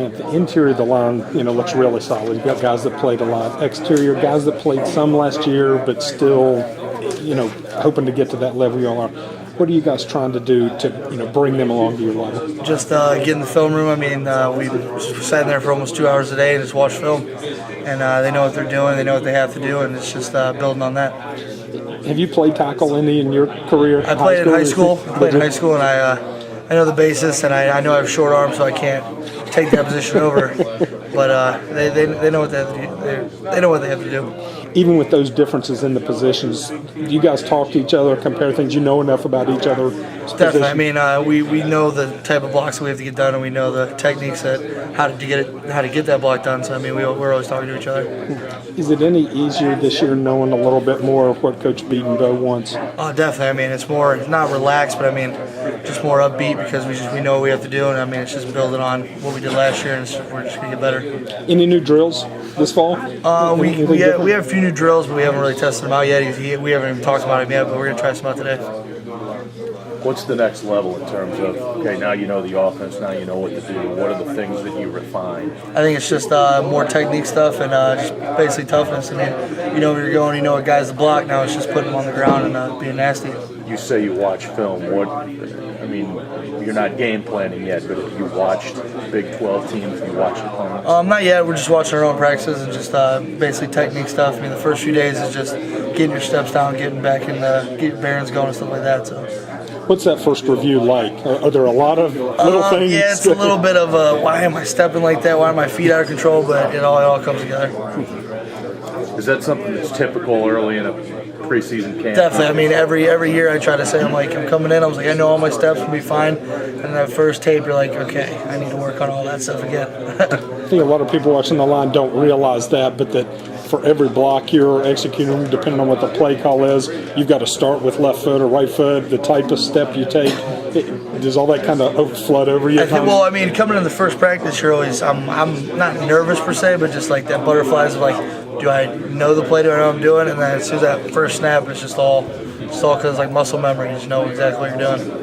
camp, the interior of the line, looks really solid. You've got guys that played a lot. Exterior, guys that played some last year, but still, hoping to get to that level you all are. What are you guys trying to do to, bring them along to your level? Just get in the film room. I mean, we sat in there for almost 2 hours a day and just watched film. And they know what they're doing. They know what they have to do, and it's just building on that. Have you played tackle any in your career? I played in high school. And I know the basis, and I know I have short arms, so I can't take that position over. But they know what they have to do. They know what they have to do. Even with those differences in the positions, do you guys talk to each other, compare things? You know enough about each other? Definitely. I mean, we know the type of blocks that we have to get done, and we know the techniques that how to get that block done. So I mean, we're always talking to each other. Is it any easier this year knowing a little bit more of what Coach Beatonbow wants? Oh, definitely. I mean, it's more not relaxed, but I mean, just more upbeat because we know what we have to do, and I mean, it's just building on what we did last year, and we're just gonna get better. Any new drills this fall? We have a few new drills, but we haven't really tested them out yet. We haven't even talked about them yet, but we're gonna try some out today. What's the next level in terms of, okay, now you know the offense, now you know what to do. What are the things that you refine? I think it's just more technique stuff and just basically toughness. I mean, you know where you're going, you know what guys to block. Now it's just putting them on the ground and being nasty. You say you watch film. You're not game planning yet, but if you watched Big 12 teams, you watched opponents? Not yet. We're just watching our own practices and just basically technique stuff. I mean, the first few days is just getting your steps down, getting back in get your bearings going and stuff like that. So. What's that first review like? Are there a lot of little things? Yeah, it's a little bit of why am I stepping like that? Why are my feet out of control? But it all comes together. Is that something that's typical early in a preseason camp? Definitely. I mean, every year I try to say, I'm coming in. I was like, I know all my steps will be fine. And that first tape, you're like, okay, I need to work on all that stuff again. I think a lot of people watching the line don't realize that, but that for every block you're executing, depending on what the play call is, you've got to start with left foot or right foot, the type of step you take. Does all that kind of flood over you? Well, I mean, coming in the first practice, you're always, I'm not nervous per se, but just like that butterflies of like, do I know the play? Do I know what I'm doing? And then as soon as that first snap, it's all because it's like muscle memory. You just know exactly what you're doing.